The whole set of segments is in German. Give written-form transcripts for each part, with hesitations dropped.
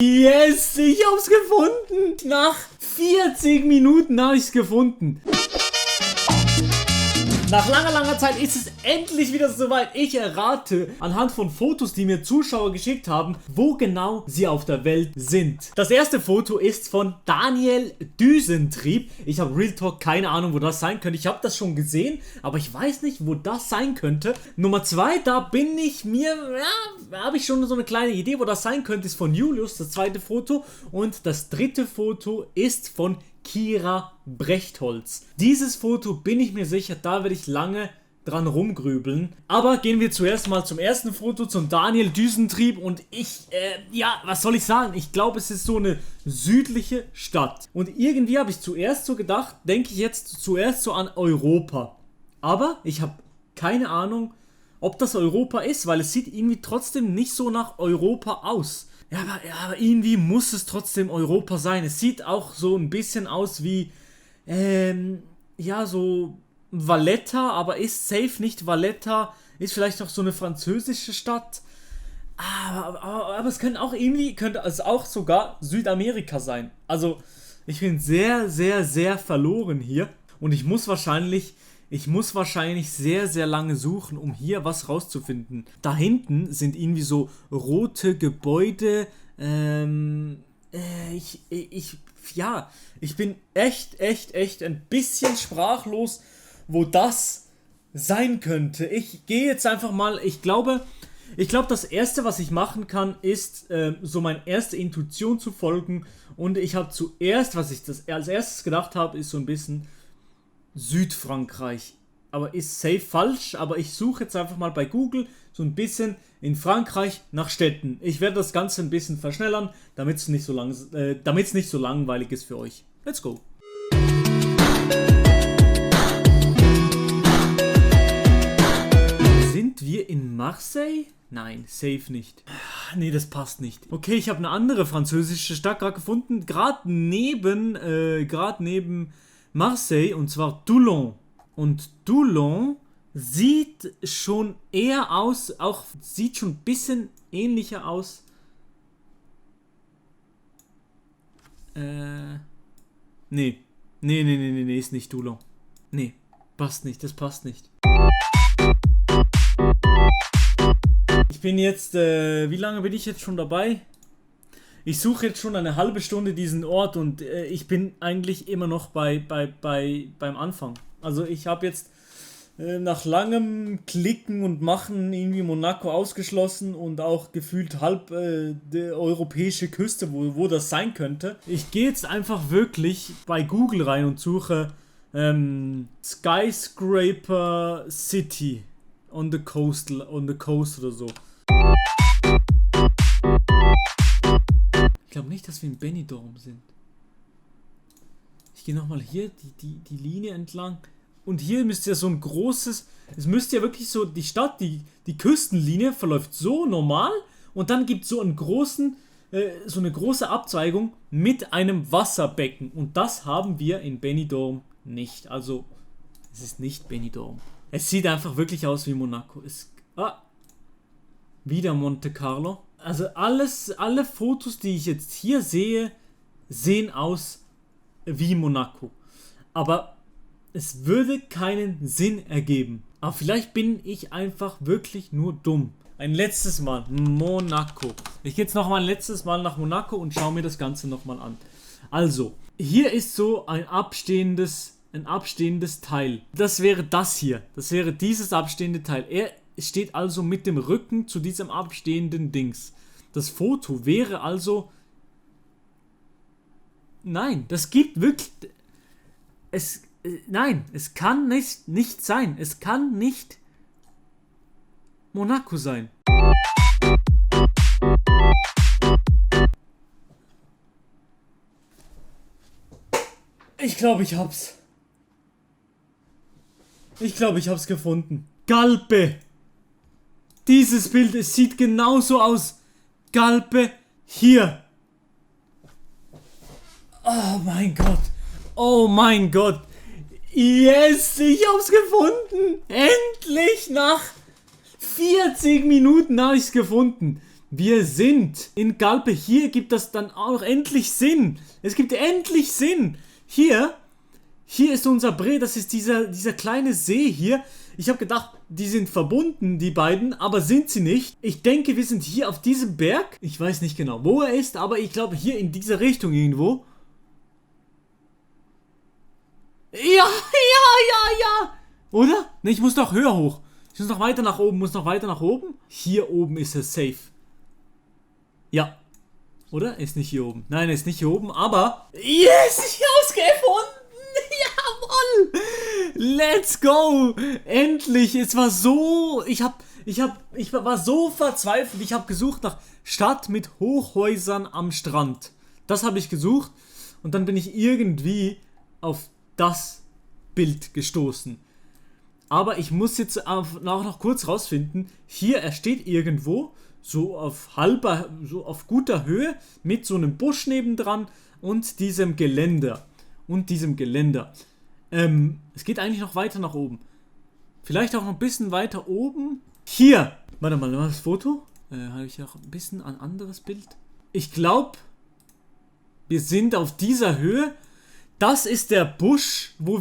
Yes, ich hab's gefunden. Nach 40 Minuten habe ich's gefunden. Nach langer Zeit ist es endlich wieder soweit. Ich errate anhand von Fotos, die mir Zuschauer geschickt haben, wo genau sie auf der Welt sind. Das erste Foto ist von Daniel Düsentrieb. Ich habe Real Talk keine Ahnung, wo das sein könnte. Ich habe das schon gesehen, aber ich weiß nicht, wo das sein könnte. Nummer 2, da bin ich mir, ja, habe ich schon so eine kleine Idee, wo das sein könnte, ist von Julius, das zweite Foto. Und das dritte Foto ist von Kira Brechtholz. Dieses Foto bin ich mir sicher, da werde ich lange dran rumgrübeln. Aber gehen wir zuerst mal zum ersten Foto, zum Daniel Düsentrieb. Und ja, was soll ich sagen? Ich glaube, es ist so eine südliche Stadt. Und irgendwie habe ich zuerst so gedacht, denke ich jetzt zuerst so an Europa. Aber ich habe keine Ahnung, ob das Europa ist, weil es sieht irgendwie trotzdem nicht so nach Europa aus. Ja, aber irgendwie muss es trotzdem Europa sein. Es sieht auch so ein bisschen aus wie, ja, so Valletta, aber ist safe nicht Valletta. Ist vielleicht auch so eine französische Stadt. Aber es könnte auch irgendwie, könnte es auch sogar Südamerika sein. Also, ich bin sehr, sehr, sehr verloren hier. Und ich muss wahrscheinlich sehr, sehr lange suchen, um hier was rauszufinden. Da hinten sind irgendwie so rote Gebäude. Ich bin echt ein bisschen sprachlos, wo das sein könnte. Ich gehe jetzt einfach mal, ich glaube, das erste, was ich machen kann, ist so meine erste Intuition zu folgen. Und ich habe zuerst, was ich das als erstes gedacht habe, ist so ein bisschen Südfrankreich, aber ist safe falsch, aber ich suche jetzt einfach mal bei Google so ein bisschen in Frankreich nach Städten. Ich werde das Ganze ein bisschen verschnellern, damit es nicht so langweilig ist für euch. Let's go! Sind wir in Marseille? Nein, safe nicht. Nee, das passt nicht. Okay, ich habe eine andere französische Stadt gerade gefunden, gerade neben Marseille, und zwar Toulon. Und Toulon sieht schon eher aus, auch sieht schon ein bisschen ähnlicher aus. Nee, ist nicht Toulon. Nee, passt nicht, das passt nicht. Ich bin jetzt, wie lange bin ich jetzt schon dabei? Ich suche jetzt schon eine halbe Stunde diesen Ort und ich bin eigentlich immer noch beim Anfang. Also ich habe jetzt nach langem Klicken und Machen irgendwie Monaco ausgeschlossen und auch gefühlt halb die europäische Küste, wo das sein könnte. Ich gehe jetzt einfach wirklich bei Google rein und suche Skyscraper City on the coast oder so. Ich glaube nicht, dass wir in Benidorm sind. Ich gehe nochmal hier die Linie entlang. Und hier müsste ja so ein großes... Es müsste ja wirklich so... Die Stadt, die Küstenlinie verläuft so normal. Und dann gibt es so eine große Abzweigung mit einem Wasserbecken. Und das haben wir in Benidorm nicht. Also, es ist nicht Benidorm. Es sieht einfach wirklich aus wie Monaco. Wieder Monte Carlo. Also alle Fotos, die ich jetzt hier sehe, sehen aus wie Monaco. Aber es würde keinen Sinn ergeben. Aber vielleicht bin ich einfach wirklich nur dumm. Ein letztes Mal. Monaco. Ich gehe jetzt nochmal ein letztes Mal nach Monaco und schaue mir das Ganze nochmal an. Also, hier ist so ein abstehendes Teil. Das wäre das hier. Das wäre dieses abstehende Teil. Er steht also mit dem Rücken zu diesem abstehenden Dings. Das Foto wäre also... Nein, das gibt wirklich... Nein, es kann nicht sein. Es kann nicht Monaco sein. Ich glaube, ich hab's. Ich glaube, ich hab's gefunden. Galpe. Dieses Bild, es sieht genauso aus. Galpe, hier. Oh mein Gott. Oh mein Gott. Yes, ich hab's gefunden. Endlich nach 40 Minuten habe ich's gefunden. Wir sind in Galpe. Hier gibt das dann auch endlich Sinn. Es gibt endlich Sinn. Hier ist unser Bre. Das ist dieser kleine See hier. Ich habe gedacht, die sind verbunden, die beiden, aber sind sie nicht. Ich denke, wir sind hier auf diesem Berg. Ich weiß nicht genau, wo er ist, aber ich glaube hier in dieser Richtung irgendwo. Ja. Oder? Ne, ich muss noch höher hoch. Ich muss noch weiter nach oben, Hier oben ist er safe. Ja. Oder? Ist nicht hier oben. Nein, er ist nicht hier oben, aber... Yes! Ich hab's gefunden! Jawohl! Let's go! Endlich! Es war so... Ich war so verzweifelt. Ich habe gesucht nach Stadt mit Hochhäusern am Strand. Das habe ich gesucht. Und dann bin ich irgendwie auf das Bild gestoßen. Aber ich muss jetzt auch noch kurz rausfinden. Hier, er steht irgendwo... so auf guter Höhe mit so einem Busch nebendran und diesem Geländer. Es geht eigentlich noch weiter nach oben. Vielleicht auch noch ein bisschen weiter oben. Hier! Warte mal, das Foto? Habe ich noch ein bisschen ein anderes Bild? Ich glaube, wir sind auf dieser Höhe. Das ist der Busch, wo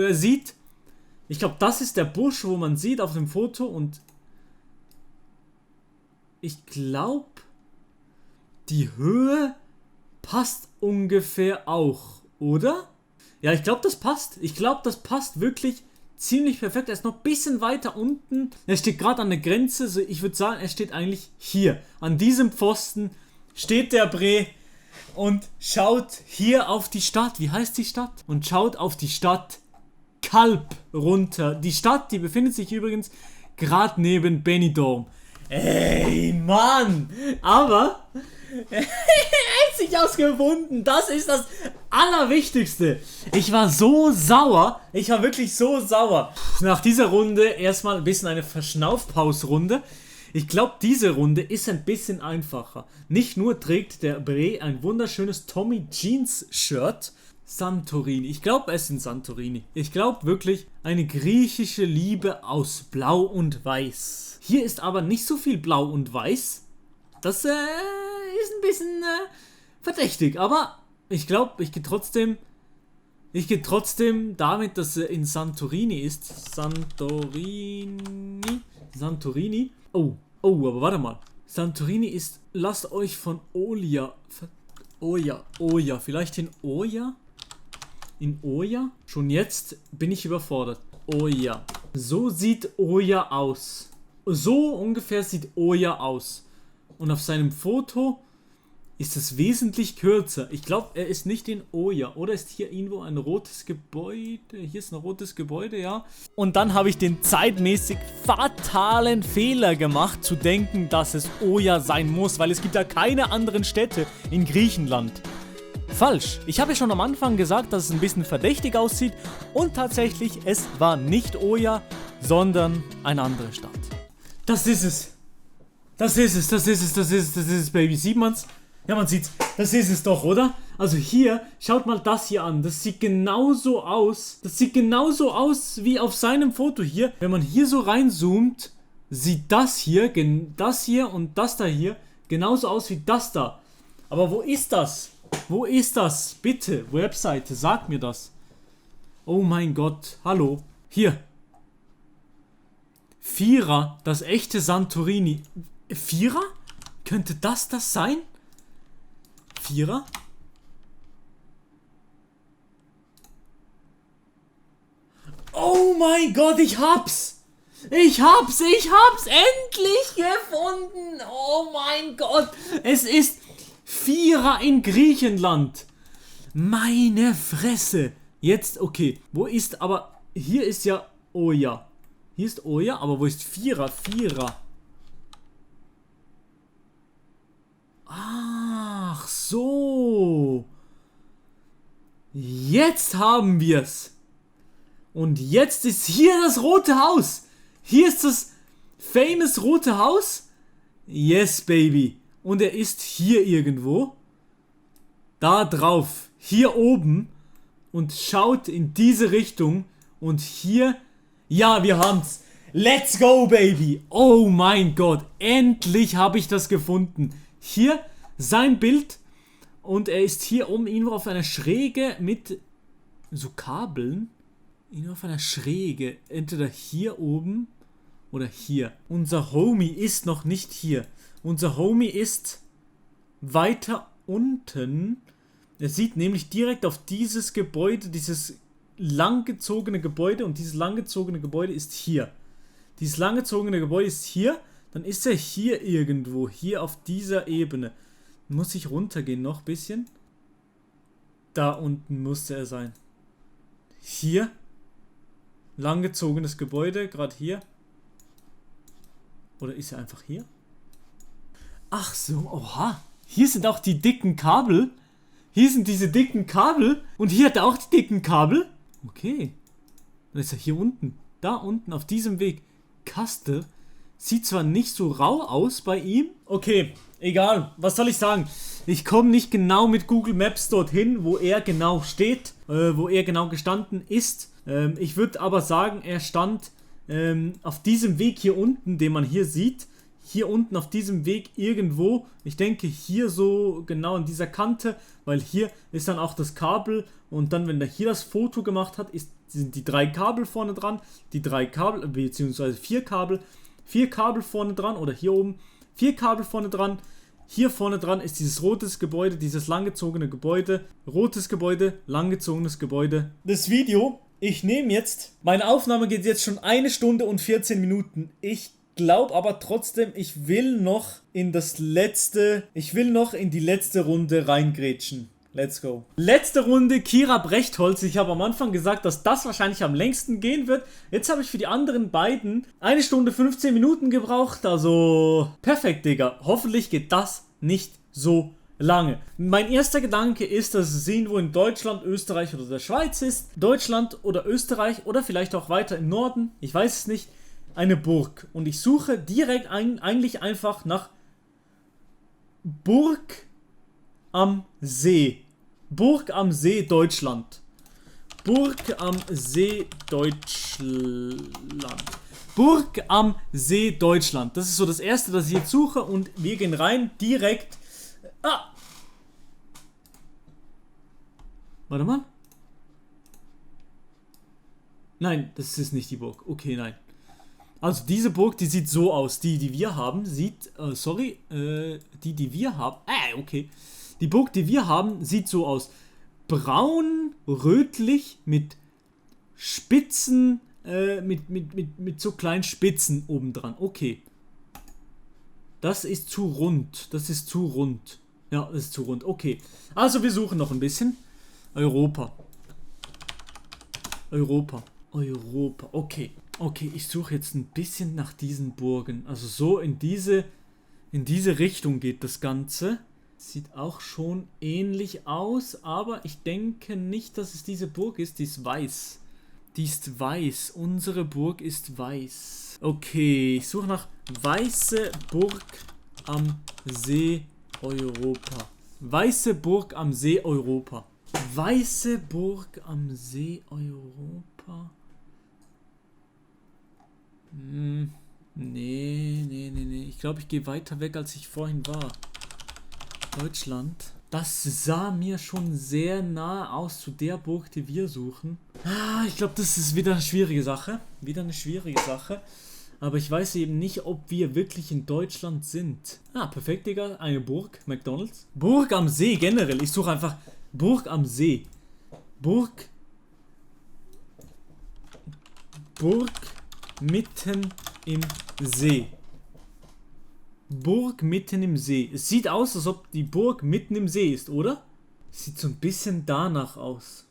er sieht. Ich glaube, das ist der Busch, wo man sieht auf dem Foto und ich glaube, die Höhe passt ungefähr auch, oder? Ja, ich glaube, das passt. Ich glaube, das passt wirklich ziemlich perfekt. Er ist noch ein bisschen weiter unten. Er steht gerade an der Grenze. Also ich würde sagen, er steht eigentlich hier. An diesem Pfosten steht der Bre und schaut hier auf die Stadt. Wie heißt die Stadt? Und schaut auf die Stadt Kalp runter. Die Stadt, die befindet sich übrigens gerade neben Benidorm. Ey, Mann! Aber er hat sich ausgefunden. Das ist das Allerwichtigste. Ich war so sauer. Ich war wirklich so sauer. Nach dieser Runde erstmal ein bisschen eine Verschnaufpausrunde. Ich glaube, diese Runde ist ein bisschen einfacher. Nicht nur trägt der Bre ein wunderschönes Tommy Jeans Shirt. Santorini. Ich glaube, es sind Santorini. Ich glaube wirklich eine griechische Liebe aus Blau und Weiß. Hier ist aber nicht so viel Blau und Weiß. Das ist ein bisschen verdächtig. Aber ich glaube, ich gehe trotzdem damit, dass er in Santorini ist. Santorini. Oh, aber warte mal. Santorini ist... Lasst euch von Oja. Vielleicht in Oja? In Oja? Schon jetzt bin ich überfordert. Oja. So sieht Oja aus. So ungefähr sieht Oja aus. Und auf seinem Foto ist es wesentlich kürzer. Ich glaube, er ist nicht in Oja. Oder ist hier irgendwo ein rotes Gebäude? Hier ist ein rotes Gebäude, ja. Und dann habe ich den zeitmäßig fatalen Fehler gemacht, zu denken, dass es Oja sein muss, weil es gibt ja keine anderen Städte in Griechenland. Falsch. Ich habe ja schon am Anfang gesagt, dass es ein bisschen verdächtig aussieht. Und tatsächlich, es war nicht Oja, sondern eine andere Stadt. Das ist es. Das ist es, Baby. Sieht man's? Ja, man sieht's. Das ist es doch, oder? Also hier, schaut mal das hier an. Das sieht genauso aus. Das sieht genauso aus wie auf seinem Foto hier. Wenn man hier so reinzoomt, sieht das hier und das da hier genauso aus wie das da. Aber wo ist das? Wo ist das? Bitte, Webseite, sag mir das. Oh mein Gott, hallo. Hier. Vierer, das echte Santorini. Vierer? Könnte das sein? Vierer? Oh mein Gott, ich hab's! Ich hab's endlich gefunden! Oh mein Gott! Es ist Vierer in Griechenland! Meine Fresse! Jetzt, okay, wo ist aber... Hier ist ja Oja. Hier ist Oja, aber wo ist Vierer? Ach so. Jetzt haben wir's. Und jetzt ist hier das rote Haus. Hier ist das famous rote Haus. Yes, baby. Und er ist hier irgendwo. Da drauf. Hier oben. Und schaut in diese Richtung. Und hier... Ja, wir haben's. Let's go, Baby! Oh mein Gott, endlich habe ich das gefunden. Hier sein Bild und er ist hier oben irgendwo auf einer Schräge mit so Kabeln. Irgendwo auf einer Schräge. Entweder hier oben oder hier. Unser Homie ist noch nicht hier. Unser Homie ist weiter unten. Er sieht nämlich direkt auf dieses Gebäude, dieses langgezogene Gebäude, und dieses langgezogene Gebäude ist hier. Dieses langgezogene Gebäude ist hier, dann ist er hier irgendwo, hier auf dieser Ebene. Muss ich runtergehen noch ein bisschen? Da unten musste er sein. Hier. Langgezogenes Gebäude, gerade hier. Oder ist er einfach hier? Ach so, oha. Hier sind auch die dicken Kabel. Hier sind diese dicken Kabel. Und hier hat er auch die dicken Kabel. Okay. Dann ist er hier unten. Da unten auf diesem Weg. Kaste. Sieht zwar nicht so rau aus bei ihm. Okay, egal. Was soll ich sagen? Ich komme nicht genau mit Google Maps dorthin, wo er genau steht. Wo er genau gestanden ist. Ich würde aber sagen, er stand auf diesem Weg hier unten, den man hier sieht. Hier unten auf diesem Weg irgendwo, ich denke hier so genau an dieser Kante, weil hier ist dann auch das Kabel, und dann, wenn er hier das Foto gemacht hat, sind die 3 Kabel vorne dran, die 3 Kabel, beziehungsweise 4 Kabel vorne dran, oder hier oben 4 Kabel vorne dran. Hier vorne dran ist dieses rotes Gebäude, dieses langgezogene Gebäude, rotes Gebäude, langgezogenes Gebäude. Das Video, ich nehme jetzt, meine Aufnahme geht jetzt schon 1 Stunde und 14 Minuten. Ich glaube aber trotzdem, ich will noch in die letzte Runde reingrätschen. Let's go. Letzte Runde, Kira Brechtholz. Ich habe am Anfang gesagt, dass das wahrscheinlich am längsten gehen wird. Jetzt habe ich für die anderen beiden 1 Stunde 15 Minuten gebraucht. Also perfekt, Digga. Hoffentlich geht das nicht so lange. Mein erster Gedanke ist, dass es irgendwo in Deutschland, Österreich oder der Schweiz ist. Deutschland oder Österreich oder vielleicht auch weiter im Norden. Ich weiß es nicht. Eine Burg. Und ich suche direkt eigentlich einfach nach Burg am See. Burg am See, Deutschland. Burg am See, Deutschland. Burg am See, Deutschland. Das ist so das erste, das ich jetzt suche, und wir gehen rein direkt. Ah! Warte mal. Nein, das ist nicht die Burg. Okay, nein. Also diese Burg, die sieht so aus. Die wir haben, sieht... die wir haben... okay. Die Burg, die wir haben, sieht so aus. Braun, rötlich, mit Spitzen, mit so kleinen Spitzen obendran. Okay. Das ist zu rund. Das ist zu rund. Ja, das ist zu rund. Okay. Also wir suchen noch ein bisschen. Europa. Okay. Okay, ich suche jetzt ein bisschen nach diesen Burgen. Also so in diese Richtung geht das Ganze. Sieht auch schon ähnlich aus, aber ich denke nicht, dass es diese Burg ist. Die ist weiß. Unsere Burg ist weiß. Okay, ich suche nach Weiße Burg am See Europa. Weiße Burg am See Europa. Weiße Burg am See Europa. Nee. Ich glaube, ich gehe weiter weg, als ich vorhin war. Deutschland. Das sah mir schon sehr nah aus zu der Burg, die wir suchen. Ich glaube, das ist wieder eine schwierige Sache. Aber ich weiß eben nicht, ob wir wirklich in Deutschland sind. Perfekt, Digga. Eine Burg. McDonald's. Burg am See generell. Ich suche einfach Burg am See. Burg mitten im See. Burg mitten im See. Es sieht aus, als ob die Burg mitten im See ist, oder? Sieht so ein bisschen danach aus.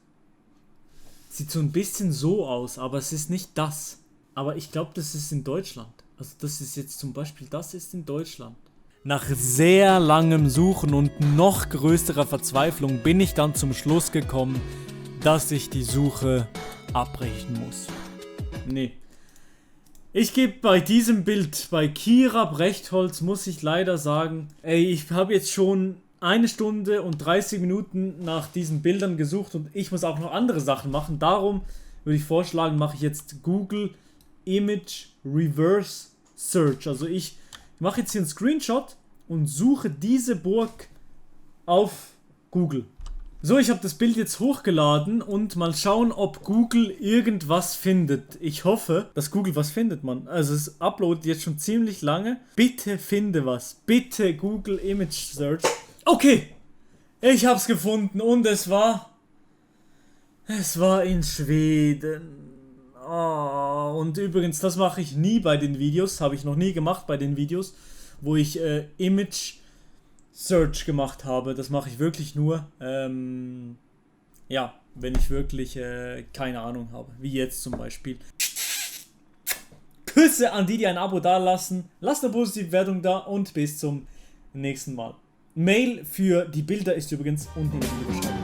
Sieht so ein bisschen so aus, aber es ist nicht das. Aber ich glaube, das ist in Deutschland. Also das ist jetzt zum Beispiel, das ist in Deutschland. Nach sehr langem Suchen und noch größerer Verzweiflung bin ich dann zum Schluss gekommen, dass ich die Suche abbrechen muss. Nee. Ich gebe bei diesem Bild, bei Kira Brechtholz, muss ich leider sagen, ich habe jetzt schon 1 Stunde und 30 Minuten nach diesen Bildern gesucht und ich muss auch noch andere Sachen machen. Darum würde ich vorschlagen, mache ich jetzt Google Image Reverse Search. Also ich mache jetzt hier einen Screenshot und suche diese Burg auf Google. So, ich habe das Bild jetzt hochgeladen und mal schauen, ob Google irgendwas findet. Ich hoffe, dass Google was findet, Mann. Also es uploadet jetzt schon ziemlich lange. Bitte finde was. Bitte Google Image Search. Okay, ich hab's gefunden und es war in Schweden. Oh, und übrigens, das mache ich nie bei den Videos. Habe ich noch nie gemacht bei den Videos, wo ich Image Search gemacht habe. Das mache ich wirklich nur, ja, wenn ich wirklich keine Ahnung habe. Wie jetzt zum Beispiel. Küsse an die ein Abo da lassen. Lasst eine positive Wertung da und bis zum nächsten Mal. Mail für die Bilder ist übrigens unten in der Beschreibung.